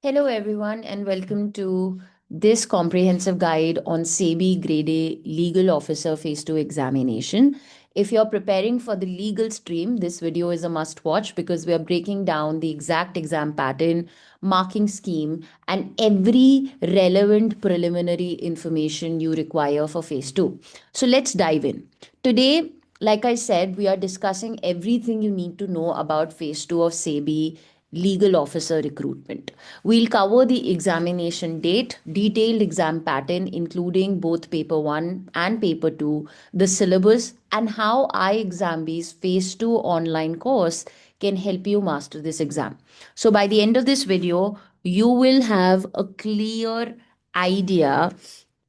Hello, everyone, and welcome to this comprehensive guide on SEBI Grade A Legal Officer Phase 2 examination. If you're preparing for the legal stream, this video is a must watch because we are breaking down the exact exam pattern, marking scheme, and every relevant preliminary information you require for Phase 2. So let's dive in. Today, like I said, we are discussing everything you need to know about Phase 2 of SEBI legal officer recruitment. We'll cover the examination date, detailed exam pattern, including both paper 1 and paper 2, the syllabus, and how iExamB's Phase 2 online course can help you master this exam. So, by the end of this video, you will have a clear idea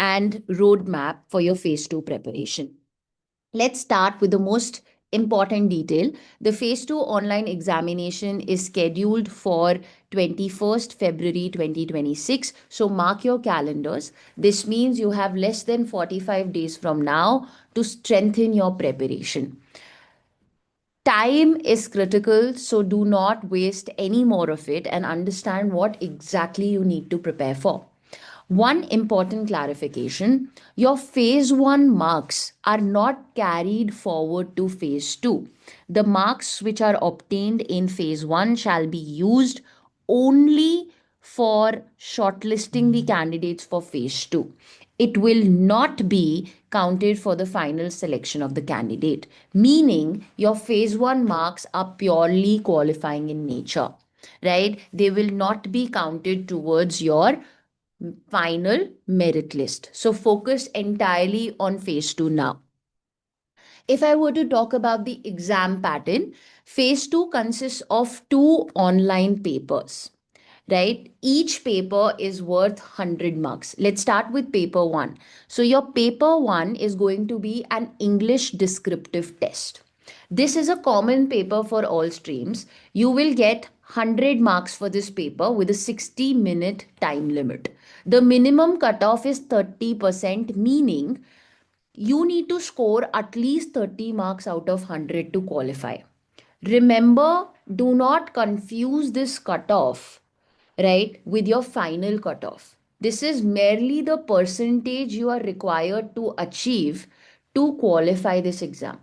and roadmap for your Phase 2 preparation. Let's start with the most important detail. The Phase 2 online examination is scheduled for 21st February 2026. So mark your calendars. This means you have less than 45 days from now to strengthen your preparation. Time is critical, so do not waste any more of it and understand what exactly you need to prepare for. One important clarification: your phase 1 marks are not carried forward to phase 2. The marks which are obtained in phase 1 shall be used only for shortlisting the candidates for phase 2. It will not be counted for the final selection of the candidate, meaning your phase 1 marks are purely qualifying in nature, right? They will not be counted towards your final merit list. So focus entirely on phase 2 now. If I were to talk about the exam pattern, phase 2 consists of two online papers, right? Each paper is worth 100 marks. Let's start with paper 1. So your paper 1 is going to be an English descriptive test. This is a common paper for all streams. You will get 100 marks for this paper with a 60-minute time limit. The minimum cutoff is 30%, meaning you need to score at least 30 marks out of 100 to qualify. Remember, do not confuse this cutoff, right, with your final cutoff. This is merely the percentage you are required to achieve to qualify this exam.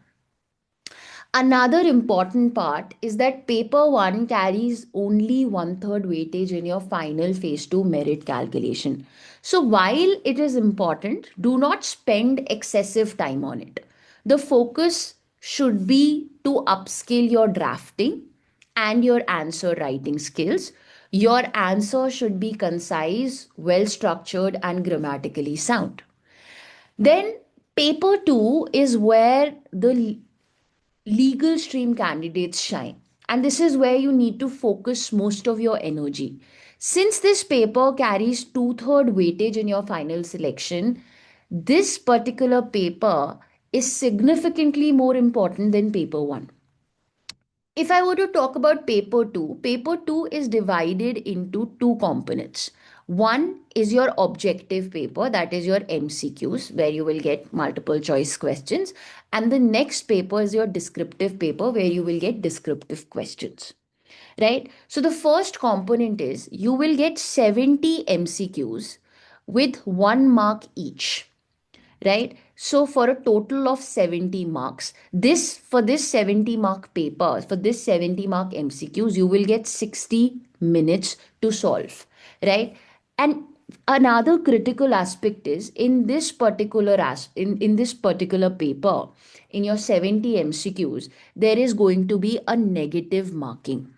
Another important part is that paper 1 carries only one third weightage in your final phase 2 merit calculation. So, while it is important, do not spend excessive time on it. The focus should be to upskill your drafting and your answer writing skills. Your answer should be concise, well structured, and grammatically sound. Then, paper 2 is where the legal stream candidates shine. And this is where you need to focus most of your energy. Since this paper carries two-third weightage in your final selection, this particular paper is significantly more important than paper 1. If I were to talk about paper 2 is divided into two components. One is your objective paper, that is your MCQs, where you will get multiple choice questions. And the next paper is your descriptive paper, where you will get descriptive questions. Right? So the first component is you will get 70 MCQs with 1 mark each, right? So for a total of 70 marks, this for this 70 mark paper, for this 70 mark MCQs, you will get 60 minutes to solve, right? And another critical aspect is in this particular in this particular paper, in your 70 MCQs, there is going to be a negative marking,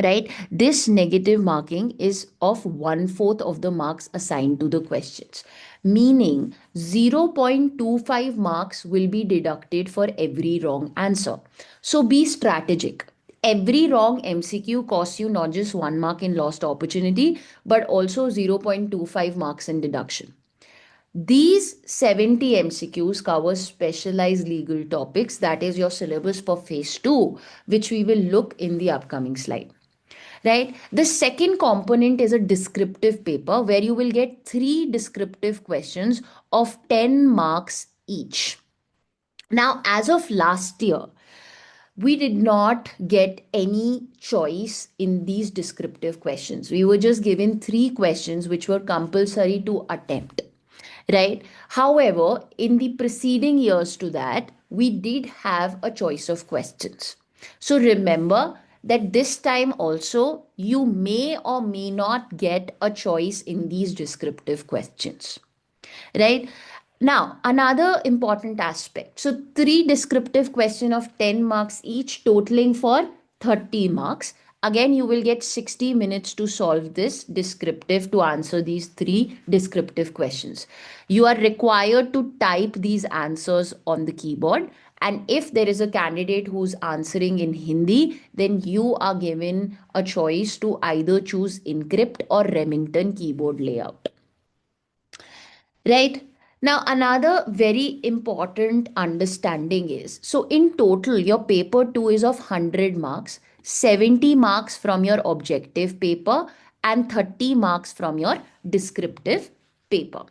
right? This negative marking is of one fourth of the marks assigned to the questions, meaning 0.25 marks will be deducted for every wrong answer. So be strategic. Every wrong MCQ costs you not just 1 mark in lost opportunity, but also 0.25 marks in deduction. These 70 MCQs cover specialized legal topics, that is your syllabus for phase 2, which we will look in the upcoming slide, right? The second component is a descriptive paper where you will get three descriptive questions of 10 marks each. Now, as of last year, we did not get any choice in these descriptive questions. We were just given 3 questions which were compulsory to attempt, right? However, in the preceding years to that, we did have a choice of questions. So remember that this time also you may or may not get a choice in these descriptive questions, right? Now, another important aspect. So, 3 descriptive questions of 10 marks each, totaling for 30 marks. Again, you will get 60 minutes to solve this descriptive, to answer these 3 descriptive questions. You are required to type these answers on the keyboard. And if there is a candidate who's answering in Hindi, then you are given a choice to either choose Encrypt or Remington keyboard layout. Right. Now, another very important understanding is, so in total, your paper 2 is of 100 marks, 70 marks from your objective paper, and 30 marks from your descriptive paper.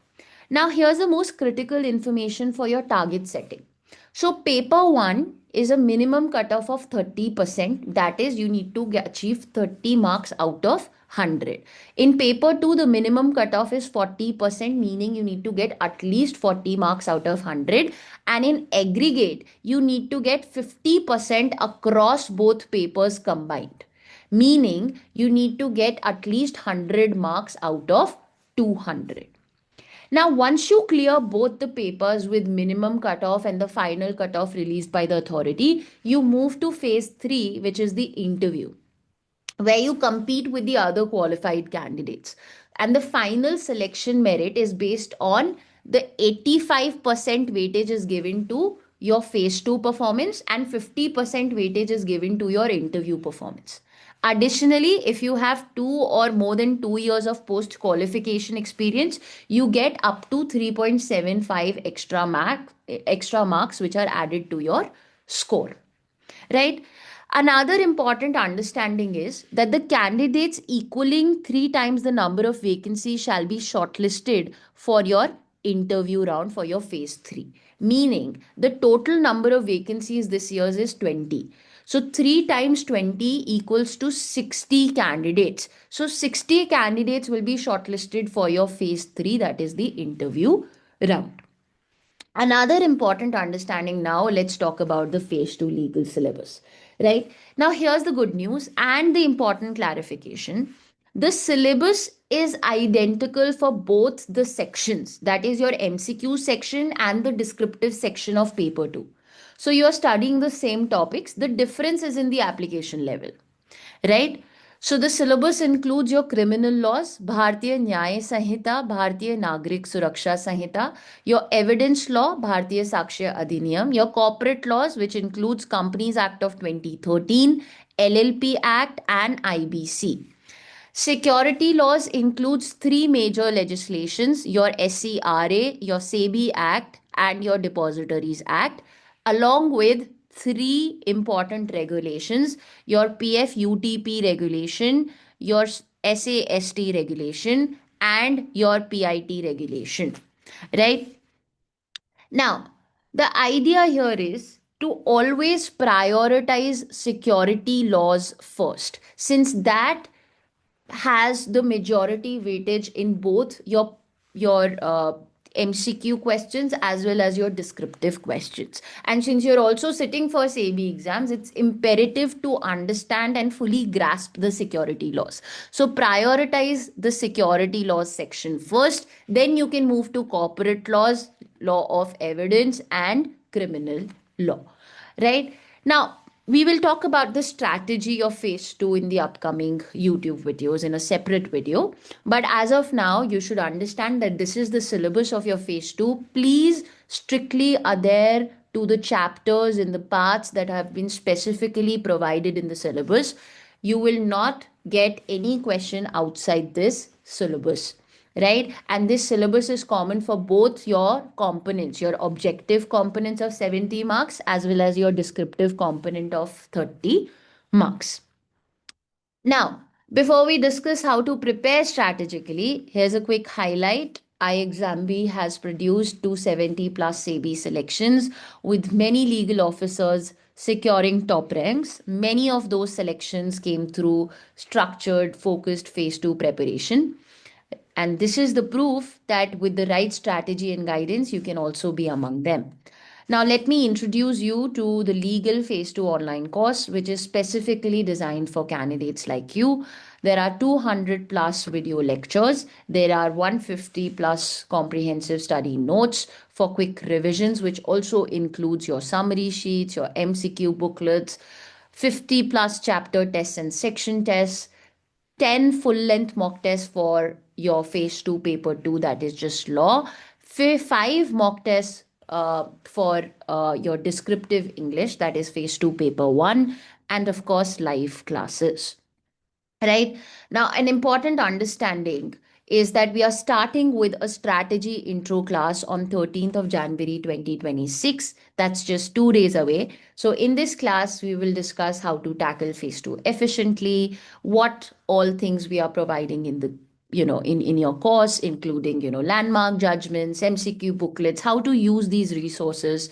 Now, here's the most critical information for your target setting. So, paper 1 is a minimum cutoff of 30%. That is, you need to achieve 30 marks out of 100. In paper 2, the minimum cutoff is 40%, meaning you need to get at least 40 marks out of 100. And in aggregate, you need to get 50% across both papers combined, meaning you need to get at least 100 marks out of 200. Now, once you clear both the papers with minimum cutoff and the final cutoff released by the authority, you move to phase 3, which is the interview, where you compete with the other qualified candidates. And the final selection merit is based on the 85% weightage is given to your phase 2 performance and 50% weightage is given to your interview performance. Additionally, if you have 2 or more than 2 years of post qualification experience, you get up to 3.75 extra marks which are added to your score, right? Another important understanding is that the candidates equaling 3 times the number of vacancies shall be shortlisted for your interview round for your phase 3. Meaning the total number of vacancies this year is 20. So 3 times 20 equals to 60 candidates. So 60 candidates will be shortlisted for your phase 3, that is the interview round. Another important understanding now, let's talk about the phase 2 legal syllabus, right? Now, here's the good news and the important clarification. The syllabus is identical for both the sections, that is your MCQ section and the descriptive section of paper 2. So, you are studying the same topics, the difference is in the application level, right? So the syllabus includes your criminal laws, Bharatiya Nyaya Sanhita, Bharatiya Nagrik Suraksha Sanhita, your evidence law, Bharatiya Sakshya Adhiniyam, your corporate laws, which includes Companies Act of 2013, LLP Act, and IBC. Security laws includes 3 major legislations, your SCRA, your SEBI Act, and your Depositories Act, along with 3 important regulations, your PFUTP regulation, your SAST regulation, and your PIT regulation, right? Now, the idea here is to always prioritize security laws first, since that has the majority weightage in both your MCQ questions as well as your descriptive questions. And since you're also sitting for SEBI exams, it's imperative to understand and fully grasp the security laws. So prioritize the security laws section first, then you can move to corporate laws, law of evidence, and criminal law, right? Now, we will talk about the strategy of phase 2 in the upcoming YouTube videos in a separate video. But as of now, you should understand that this is the syllabus of your phase 2. Please strictly adhere to the chapters in the parts that have been specifically provided in the syllabus. You will not get any question outside this syllabus, right? And this syllabus is common for both your components, your objective components of 70 marks as well as your descriptive component of 30 marks. Now, before we discuss how to prepare strategically, here's a quick highlight. iExamB has produced 270 plus SEBI selections with many legal officers securing top ranks. Many of those selections came through structured, focused phase two preparation. And this is the proof that with the right strategy and guidance, you can also be among them. Now, let me introduce you to the Legal Phase 2 online course, which is specifically designed for candidates like you. There are 200 plus video lectures. There are 150 plus comprehensive study notes for quick revisions, which also includes your summary sheets, your MCQ booklets, 50 plus chapter tests and section tests, 10 full length mock tests for your phase 2 paper 2, that is just law, 5 mock tests for your descriptive English, that is phase 2 paper 1, and of course live classes. Right now, an important understanding is that we are starting with a strategy intro class on 13th of January 2026. That's just 2 days away. So in this class, we will discuss how to tackle phase 2 efficiently, what all things we are providing in the in your course, including landmark judgments, MCQ booklets, how to use these resources,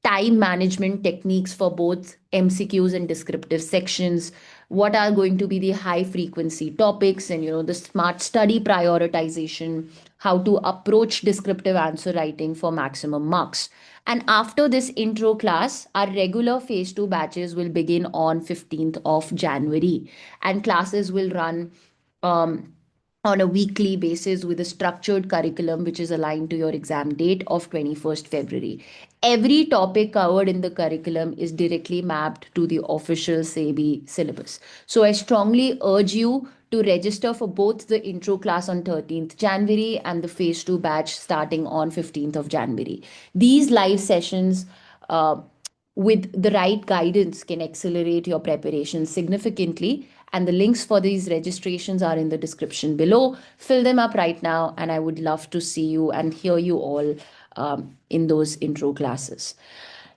time management techniques for both MCQs and descriptive sections, what are going to be the high frequency topics, and the smart study prioritization, how to approach descriptive answer writing for maximum marks. And after this intro class, our regular phase 2 batches will begin on 15th of January, and classes will run um, on a weekly basis with a structured curriculum which is aligned to your exam date of 21st February. Every topic covered in the curriculum is directly mapped to the official SEBI syllabus. So I strongly urge you to register for both the intro class on 13th January and the phase 2 batch starting on 15th of January. These live sessions with the right guidance can accelerate your preparation significantly, and the links for these registrations are in the description below. Fill them up right now, and I would love to see you and hear you all in those intro classes.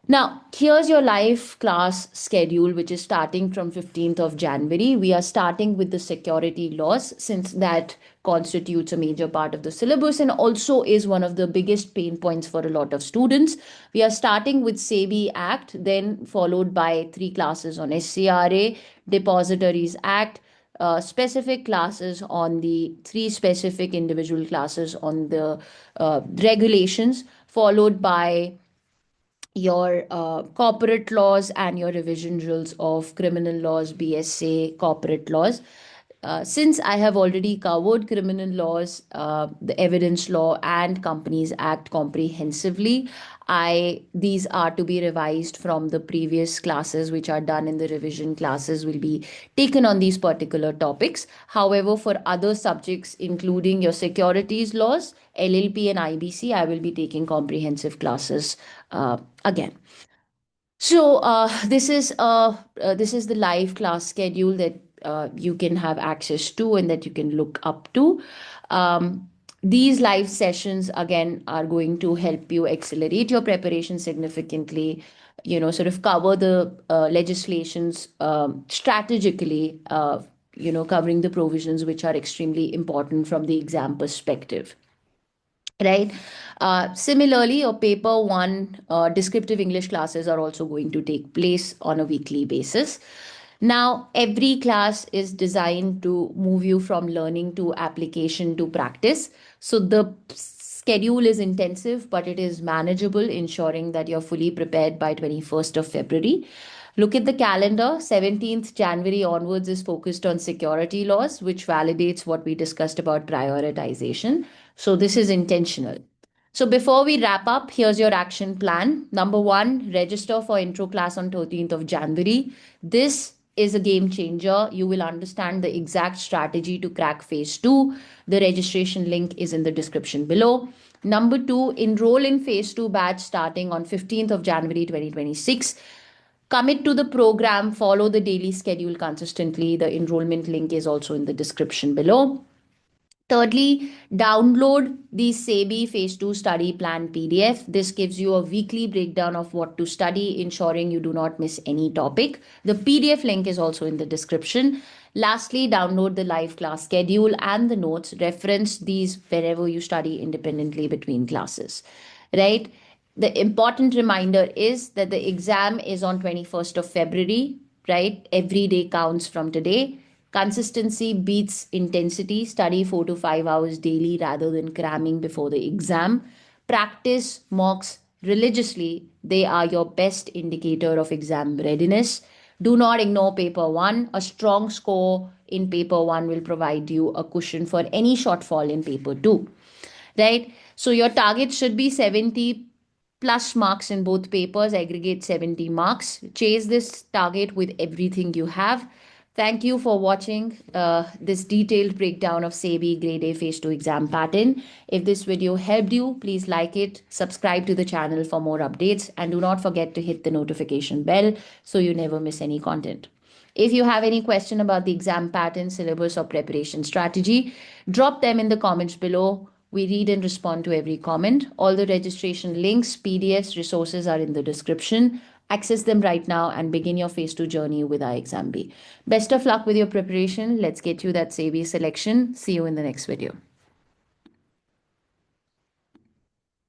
Now, here's your live class schedule, which is starting from 15th of January. We are starting with the security laws, since that constitutes a major part of the syllabus and also is one of the biggest pain points for a lot of students. We are starting with SEBI Act, then followed by 3 classes on SCRA, Depositories Act, specific classes on the 3 specific individual classes on the regulations, followed by your corporate laws and your revision rules of criminal laws, BSA, corporate laws. Since I have already covered criminal laws, the Evidence Law, and Companies Act comprehensively, I these are to be revised from the previous classes, which are done in the revision classes, will be taken on these particular topics. However, for other subjects, including your securities laws, LLP, and IBC, I will be taking comprehensive classes again. So this is the live class schedule that you can have access to and that you can look up to. These live sessions again are going to help you accelerate your preparation significantly. Sort of cover the legislations strategically. Covering the provisions which are extremely important from the exam perspective, right? Similarly, your paper 1 descriptive English classes are also going to take place on a weekly basis. Now, every class is designed to move you from learning to application to practice. So the schedule is intensive, but it is manageable, ensuring that you're fully prepared by 21st of February. Look at the calendar. 17th January onwards is focused on security laws, which validates what we discussed about prioritization. So this is intentional. So before we wrap up, here's your action plan. Number 1, register for intro class on 13th of January. This is a game changer. You will understand the exact strategy to crack phase 2. The registration link is in the description below. Number 2, enroll in phase 2 batch starting on 15th of January 2026. Commit to the program, follow the daily schedule consistently. The enrollment link is also in the description below. Thirdly, download the SEBI Phase 2 Study Plan PDF. This gives you a weekly breakdown of what to study, ensuring you do not miss any topic. The PDF link is also in the description. Lastly, download the live class schedule and the notes. Reference these wherever you study independently between classes, right? The important reminder is that the exam is on 21st of February, right? Every day counts from today. Consistency beats intensity. Study 4 to 5 hours daily rather than cramming before the exam. Practice mocks religiously. They are your best indicator of exam readiness. Do not ignore paper one. A strong score in paper one will provide you a cushion for any shortfall in paper two, right? So your target should be 70 plus marks in both papers, aggregate 70 marks. Chase this target with everything you have. Thank you for watching this detailed breakdown of SEBI Grade A Phase 2 exam pattern. If this video helped you, please like it, subscribe to the channel for more updates, and do not forget to hit the notification bell so you never miss any content. If you have any question about the exam pattern, syllabus, or preparation strategy, drop them in the comments below. We read and respond to every comment. All the registration links, PDFs, resources are in the description. Access them right now and begin your phase 2 journey with iExamB. Best of luck with your preparation. Let's get you that SEBI selection. See you in the next video.